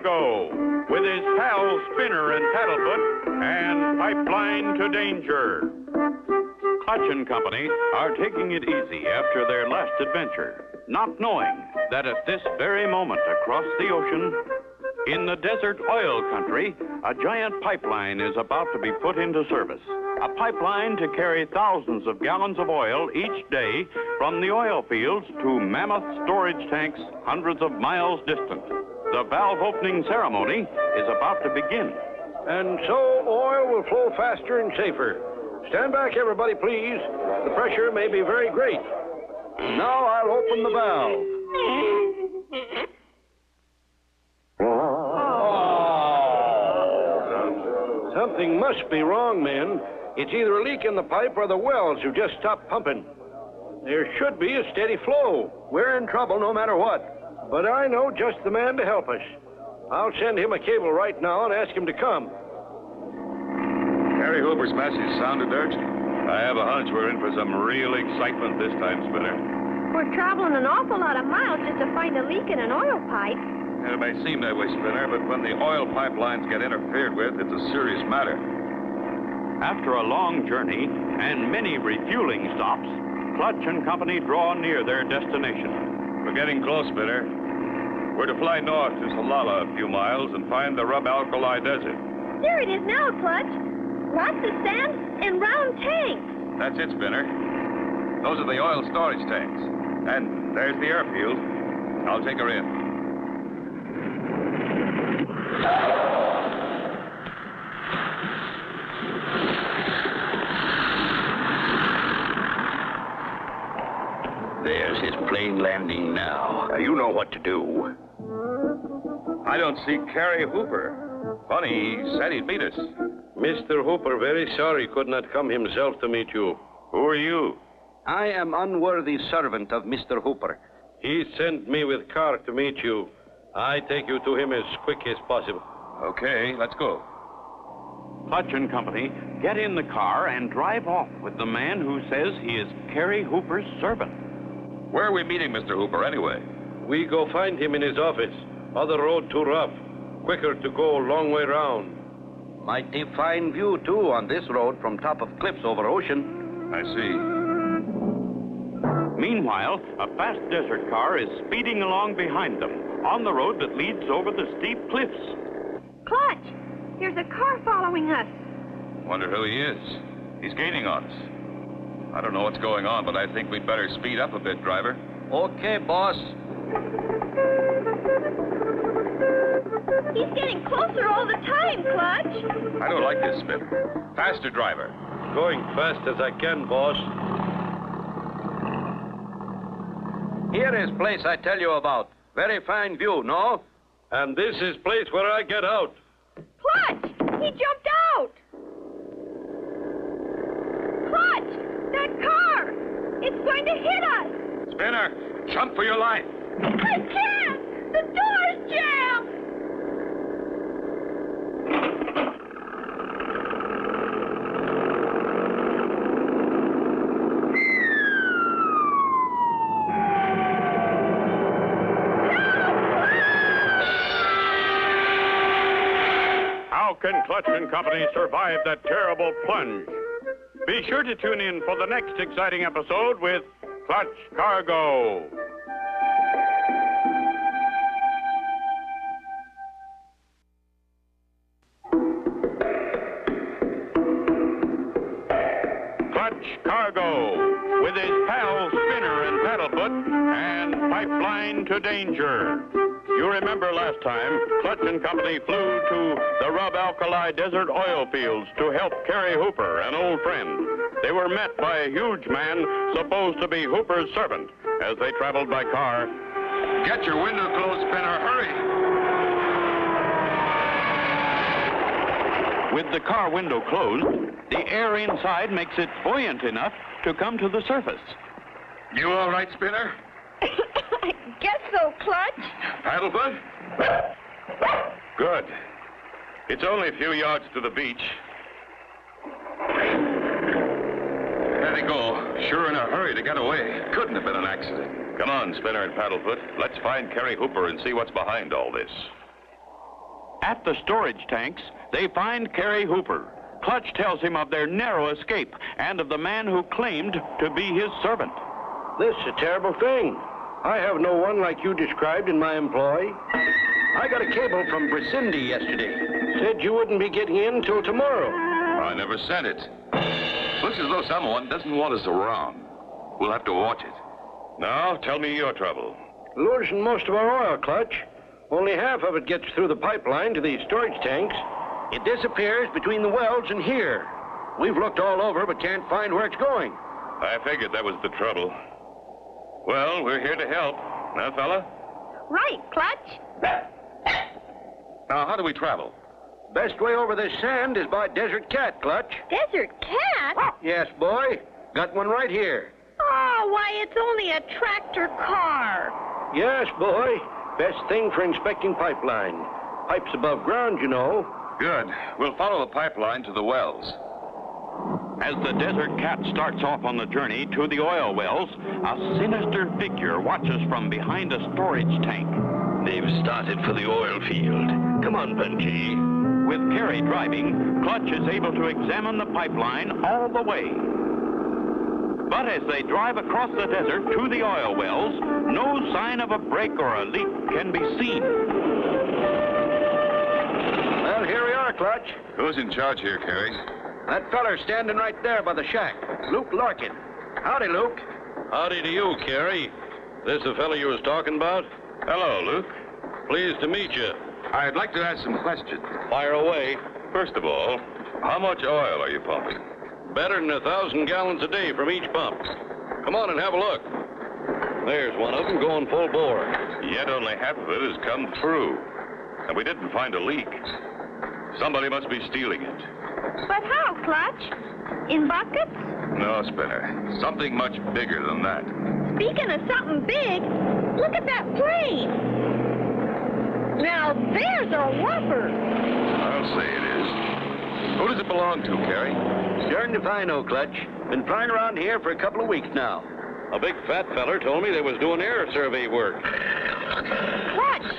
Cargo with his pals Spinner and Paddlefoot and Pipeline to Danger. Clutch and Company are taking it easy after their last adventure, not knowing that at this very moment across the ocean, in the desert oil country, a giant pipeline is about to be put into service. A pipeline to carry thousands of gallons of oil each day from the oil fields to mammoth storage tanks hundreds of miles distant. The valve opening ceremony is about to begin. And so oil will flow faster and safer. Stand back, everybody, please. The pressure may be very great. Now I'll open the valve. Oh. Something must be wrong, men. It's either a leak in the pipe or the wells have just stopped pumping. There should be a steady flow. We're in trouble no matter what. But I know just the man to help us. I'll send him a cable right now and ask him to come. Harry Hooper's message sounded urgent. I have a hunch we're in for some real excitement this time, Spinner. We're traveling an awful lot of miles just to find a leak in an oil pipe. It may seem that way, Spinner, but when the oil pipelines get interfered with, it's a serious matter. After a long journey and many refueling stops, Clutch and Company draw near their destination. We're getting close, Spinner. We're to fly north to Solala a few miles and find the Rub Alkali Desert. There it is now, Clutch. Lots of sand and round tanks. That's it, Spinner. Those are the oil storage tanks. And there's the airfield. I'll take her in. There's his plane landing now. You know what to do. I don't see Cary Hooper. Funny, he said he'd meet us. Mr. Hooper, very sorry could not come himself to meet you. Who are you? I am unworthy servant of Mr. Hooper. He sent me with car to meet you. I take you to him as quick as possible. Okay, let's go. Clutch and Company get in the car and drive off with the man who says he is Cary Hooper's servant. Where are we meeting Mr. Hooper, anyway? We go find him in his office. Other road too rough. Quicker to go, long way round. Mighty fine view, too, on this road from top of cliffs over ocean. I see. Meanwhile, a fast desert car is speeding along behind them on the road that leads over the steep cliffs. Clutch, there's a car following us. Wonder who he is. He's gaining on us. I don't know what's going on, but I think we'd better speed up a bit, driver. Okay, boss. He's getting closer all the time, Clutch. I don't like this, Spinner. Faster, driver. Going fast as I can, boss. Here is place I tell you about. Very fine view, no? And this is place where I get out. Clutch, he jumped out. Clutch, that car. It's going to hit us. Spinner, jump for your life. I can't. The door's jammed. How can Clutch and Company survive that terrible plunge? Be sure to tune in for the next exciting episode with Clutch Cargo. Clutch Cargo with his pals Spinner and Paddlefoot and Pipeline to Danger. You remember last time, Clutch and Company flew to the Rub Alkali Desert oil fields to help Cary Hooper, an old friend. They were met by a huge man supposed to be Hooper's servant as they traveled by car. Get your window closed, Spinner. Hurry! With the car window closed, the air inside makes it buoyant enough to come to the surface. You all right, Spinner? I guess so, Clutch. Paddlefoot? Good. It's only a few yards to the beach. There they go. Sure in a hurry to get away. Couldn't have been an accident. Come on, Spinner and Paddlefoot. Let's find Cary Hooper and see what's behind all this. At the storage tanks, they find Kerry Hooper. Clutch tells him of their narrow escape and of the man who claimed to be his servant. This is a terrible thing. I have no one like you described in my employ. I got a cable from Brisindi yesterday. Said you wouldn't be getting in till tomorrow. I never sent it. Looks as though someone doesn't want us around. We'll have to watch it. Now, tell me your trouble. Losing most of our oil, Clutch. Only half of it gets through the pipeline to these storage tanks. It disappears between the wells and here. We've looked all over, but can't find where it's going. I figured that was the trouble. Well, we're here to help. Huh, fella? Right, Clutch. Now, how do we travel? Best way over this sand is by Desert Cat, Clutch. Desert Cat? Yes, boy. Got one right here. Oh, why, it's only a tractor car. Yes, boy. Best thing for inspecting pipeline. Pipes above ground, you know. Good. We'll follow the pipeline to the wells. As the Desert Cat starts off on the journey to the oil wells, a sinister figure watches from behind a storage tank. They've started for the oil field. Come on, Punchy. With Kerry driving, Clutch is able to examine the pipeline all the way. But as they drive across the desert to the oil wells, no sign of a break or a leak can be seen. Well, here we are, Clutch. Who's in charge here, Kerry? That feller standing right there by the shack, Luke Larkin. Howdy, Luke. Howdy to you, Kerry. This the fellow you was talking about? Hello, Luke. Pleased to meet you. I'd like to ask some questions. Fire away. First of all, how much oil are you pumping? Better than 1,000 gallons a day from each pump. Come on and have a look. There's one of them going full bore. Yet only half of it has come through. And we didn't find a leak. Somebody must be stealing it. But how, Clutch? In buckets? No, Spinner. Something much bigger than that. Speaking of something big, look at that plane. Now, there's a whopper. I'll say it is. Who does it belong to, Kerry? Darned if I know, Clutch. Been flying around here for a couple of weeks now. A big fat feller told me they was doing air survey work. Clutch,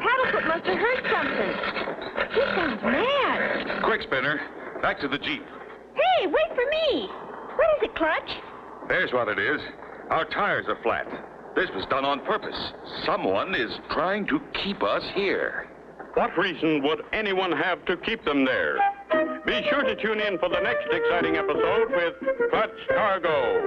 Paddlefoot must have heard something. He sounds mad. Quick, Spinner. Back to the Jeep. Hey, wait for me. What is it, Clutch? There's what it is. Our tires are flat. This was done on purpose. Someone is trying to keep us here. What reason would anyone have to keep them there? Be sure to tune in for the next exciting episode with Clutch Cargo.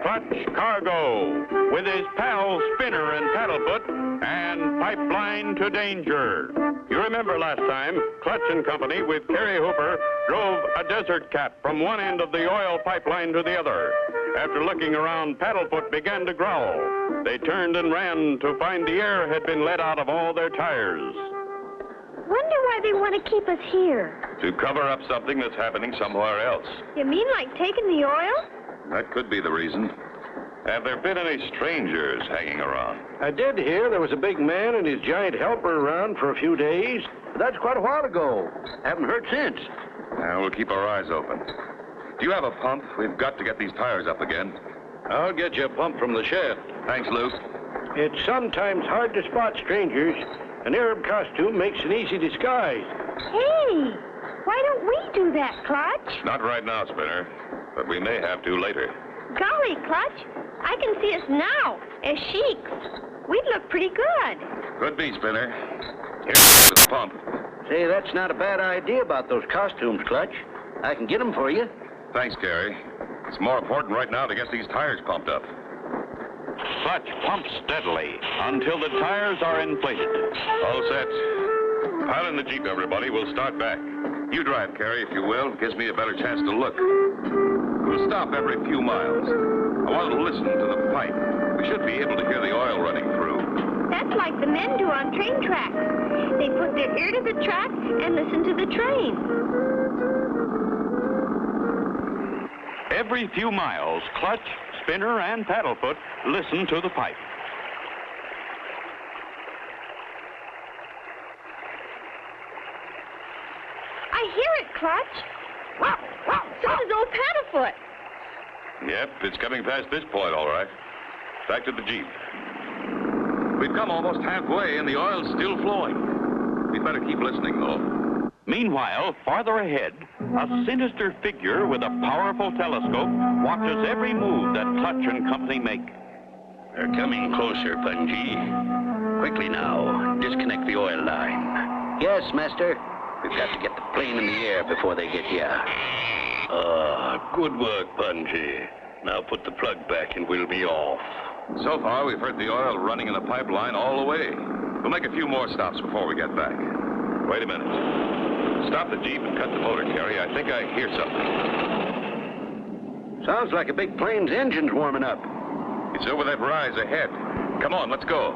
Clutch Cargo, with his pals Spinner and Paddlefoot, and Pipeline to Danger. You remember last time, Clutch and Company with Kerry Hooper drove a Desert Cat from one end of the oil pipeline to the other. After looking around, Paddlefoot began to growl. They turned and ran to find the air had been let out of all their tires. Wonder why they want to keep us here. To cover up something that's happening somewhere else. You mean like taking the oil? That could be the reason. Have there been any strangers hanging around? I did hear there was a big man and his giant helper around for a few days. But that's quite a while ago. Haven't heard since. We'll keep our eyes open. Do you have a pump? We've got to get these tires up again. I'll get you a pump from the shed. Thanks, Luke. It's sometimes hard to spot strangers. An Arab costume makes an easy disguise. Hey, why don't we do that, Clutch? Not right now, Spinner, but we may have to later. Golly, Clutch, I can see us now as sheiks. We'd look pretty good. Could be, Spinner. Here's the pump. Say, that's not a bad idea about those costumes, Clutch. I can get them for you. Thanks, Gary. It's more important right now to get these tires pumped up. Clutch pumps steadily until the tires are inflated. All set. Pile in the Jeep, everybody. We'll start back. You drive, Carrie, if you will. Gives me a better chance to look. We'll stop every few miles. I want to listen to the pipe. We should be able to hear the oil running through. That's like the men do on train tracks. They put their ear to the track and listen to the train. Every few miles, Clutch, Spinner, and Paddlefoot listen to the pipe. I hear it, Clutch. So does old Paddlefoot. Yep, it's coming past this point, all right. Back to the Jeep. We've come almost halfway, and the oil's still flowing. We'd better keep listening, though. Meanwhile, farther ahead, a sinister figure with a powerful telescope watches every move that Clutch and Company make. They're coming closer, Punji. Quickly now, disconnect the oil line. Yes, master. We've got to get the plane in the air before they get here. Ah, good work, Punji. Now put the plug back and we'll be off. So far, we've heard the oil running in the pipeline all the way. We'll make a few more stops before we get back. Wait a minute. Stop the Jeep and cut the motor, Carrie. I think I hear something. Sounds like a big plane's engine's warming up. It's over that rise ahead. Come on, let's go.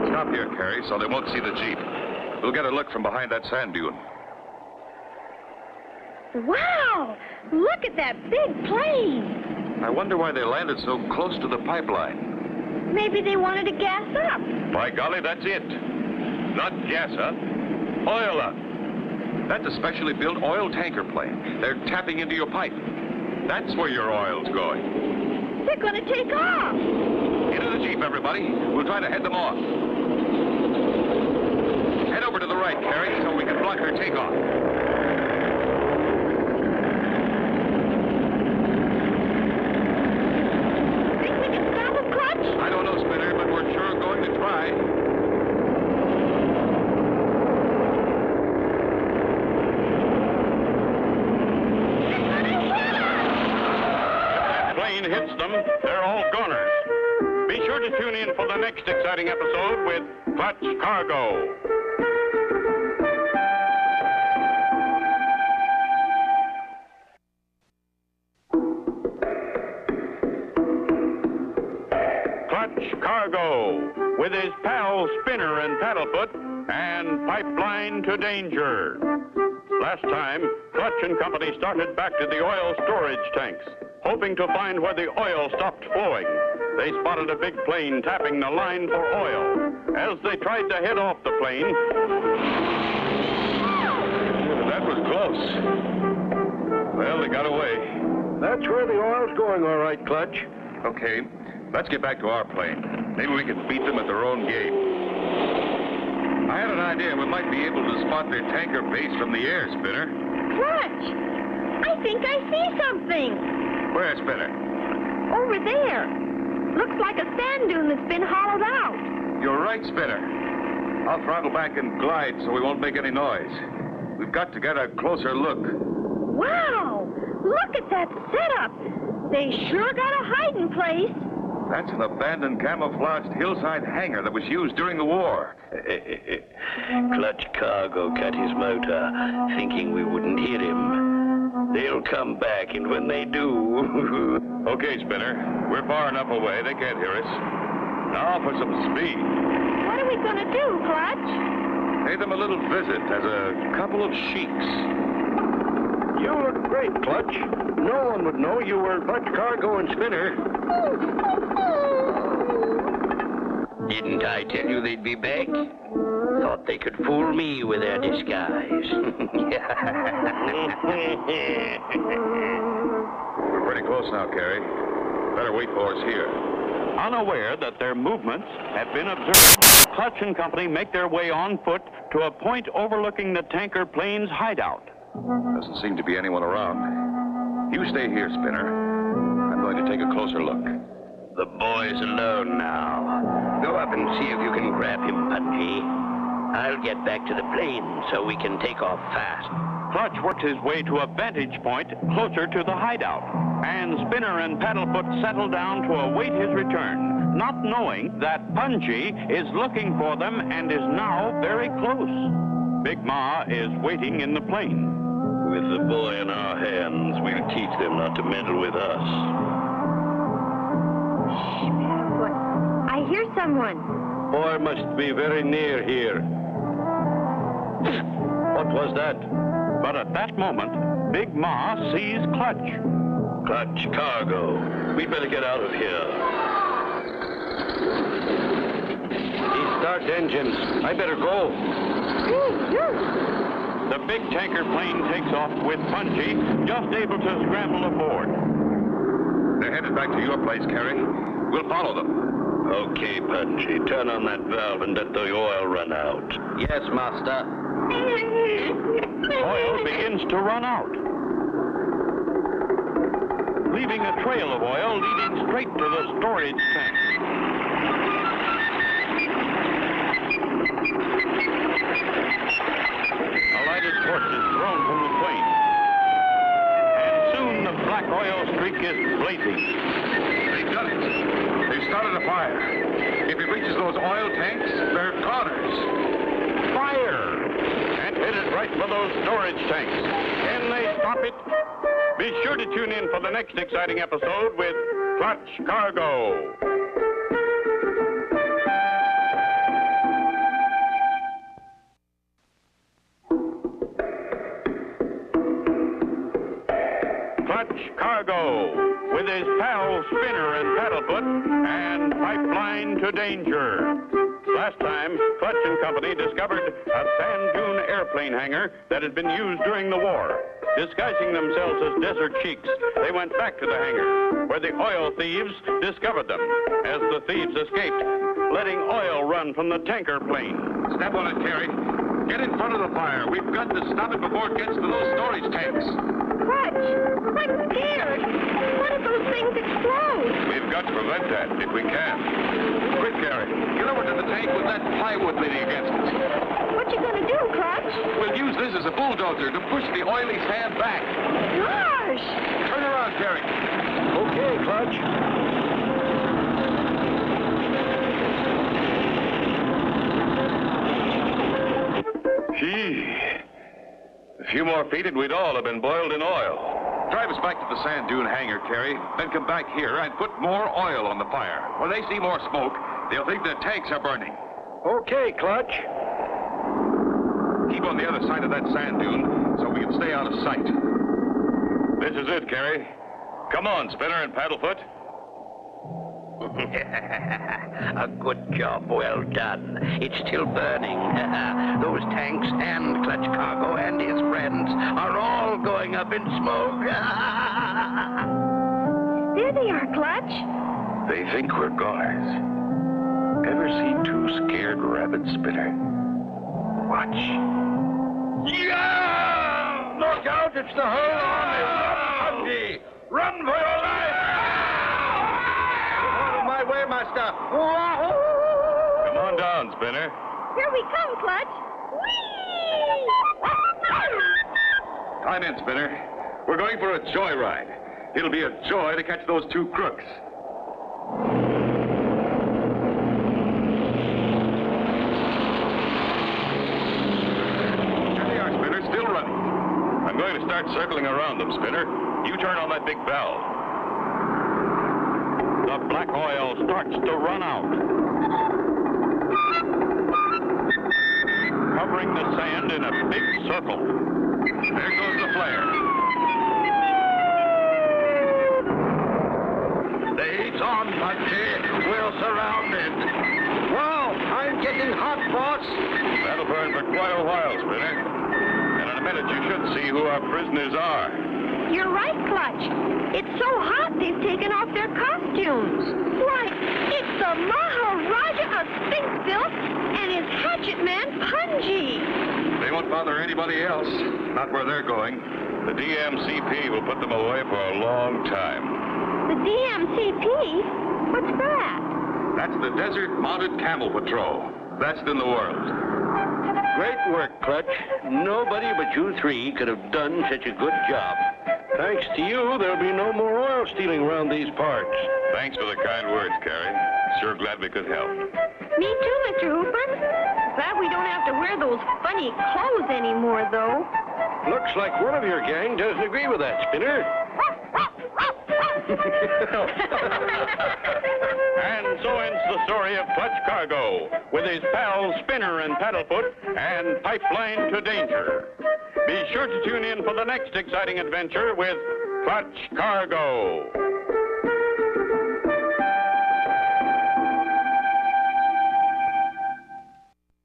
Stop here, Carrie, so they won't see the Jeep. We'll get a look from behind that sand dune. Wow! Look at that big plane. I wonder why they landed so close to the pipeline. Maybe they wanted to gas up. By golly, that's it. Not gas up, oil up. That's a specially built oil tanker plane. They're tapping into your pipe. That's where your oil's going. They're going to take off. Into the Jeep, everybody. We'll try to head them off. Head over to the right, Carrie, so we can block their takeoff. Think we can stop them, Clutch? I don't know, Spinner, but we're sure going to try. Hits them, they're all goners. Be sure to tune in for the next exciting episode with Clutch Cargo. Clutch Cargo, with his pals Spinner and Paddlefoot, and Pipeline to Danger. Last time, Clutch and Company started back to the oil storage tanks, hoping to find where the oil stopped flowing. They spotted a big plane tapping the line for oil. As they tried to head off the plane... That was close. Well, they got away. That's where the oil's going, all right, Clutch. Okay, let's get back to our plane. Maybe we can beat them at their own game. I had an idea we might be able to spot their tanker base from the air, Spinner. Clutch! I think I see something. Where, Spinner? Over there. Looks like a sand dune that's been hollowed out. You're right, Spinner. I'll throttle back and glide so we won't make any noise. We've got to get a closer look. Wow! Look at that setup. They sure got a hiding place. That's an abandoned camouflaged hillside hangar that was used during the war. Clutch Cargo cut his motor, thinking we wouldn't hear him. They'll come back, and when they do... Okay, Spinner. We're far enough away, they can't hear us. Now for some speed. What are we going to do, Clutch? Pay them a little visit as a couple of sheiks. You look great, Clutch. No one would know you were Clutch Cargo and Spinner. Didn't I tell you they'd be back? Thought they could fool me with their disguise. We're pretty close now, Carrie. Better wait for us here. Unaware that their movements have been observed, Clutch and Company make their way on foot to a point overlooking the tanker plane's hideout. Doesn't seem to be anyone around. You stay here, Spinner. I'm going to take a closer look. The boy's alone now. Go up and see if you can grab him, Punji. I'll get back to the plane so we can take off fast. Clutch works his way to a vantage point closer to the hideout, and Spinner and Paddlefoot settle down to await his return, not knowing that Punji is looking for them and is now very close. Big Ma is waiting in the plane. With the boy in our hands, we'll teach them not to meddle with us. Paddlefoot, I hear someone. Boy must be very near here. What was that? But at that moment, Big Ma sees Clutch. Clutch Cargo. We'd better get out of here. He start engines. I better go. The big tanker plane takes off with Punji just able to scramble aboard. They're headed back to your place, Carrie. We'll follow them. Okay, Punchy, turn on that valve and let the oil run out. Yes, master. Oil begins to run out, leaving a trail of oil leading straight to the storage tank. A lighted torch is thrown from the plane, and soon the black oil streak is blazing. They've done it. They've started a fire. If it reaches those oil tanks, they're goners. Fire! And headed right for those storage tanks. Can they stop it? Be sure to tune in for the next exciting episode with Clutch Cargo. Clutch Cargo, with his pals Spinner and Paddlefoot, and Pipeline to Danger. Last time, Clutch and Company discovered a sand dune airplane hangar that had been used during the war. Disguising themselves as desert sheiks, they went back to the hangar, where the oil thieves discovered them. As the thieves escaped, letting oil run from the tanker plane. Step on it, Carrie. Get in front of the fire. We've got to stop it before it gets to those storage tanks. Clutch, I'm scared. What if those things explode? We've got to prevent that if we can. Quick, Carrie. Get over to the tank with that plywood leaning against it. What you gonna do, Clutch? We'll use this as a bulldozer to push the oily sand back. Gosh! Turn around, Carrie. Okay, Clutch. Gee. A few more feet and we'd all have been boiled in oil. Drive us back to the sand dune hangar, Carrie. Then come back here and put more oil on the fire. When they see more smoke, they'll think the tanks are burning. Okay, Clutch. Keep on the other side of that sand dune so we can stay out of sight. This is it, Carrie. Come on, Spinner and Paddlefoot. A good job, well done. It's still burning. Those tanks and Clutch Cargo and his friends are all going up in smoke. There they are, Clutch. They think we're goners. Ever see two scared rabbits, Spinner? Watch. Yeah! Look out, it's the whole army. Punji! Run for your life! Out of my way, master. Come on down, Spinner. Here we come, Clutch. Whee! Climb in, Spinner. We're going for a joyride. It'll be a joy to catch those two crooks. There they are, Spinner, still running. I'm going to start circling around them, Spinner. You turn on that big valve. The black oil starts to run out, covering the sand in a big circle. There goes the flare. The heat's on, Punji. We're surrounded. Wow, I'm getting hot, boss. That'll burn for quite a while, Spinner. And in a minute, you should see who our prisoners are. You're right, Clutch. It's so hot they've taken off their costumes. Why, it's the Maharaja of Sphinxville and his hatchet man, Punji. They won't bother anybody else. Not where they're going. The DMCP will put them away for a long time. The DMCP? What's that? That's the Desert Mounted Camel Patrol. Best in the world. Great work, Clutch. Nobody but you three could have done such a good job. Thanks to you, there'll be no more oil stealing around these parts. Thanks for the kind words, Carrie. Sure glad we could help. Me too, Mr. Hooper. Glad we don't have to wear those funny clothes anymore, though. Looks like one of your gang doesn't agree with that, Spinner. And so ends the story of Clutch Cargo, with his pals Spinner and Paddlefoot and Pipeline to Danger. Be sure to tune in for the next exciting adventure with Clutch Cargo.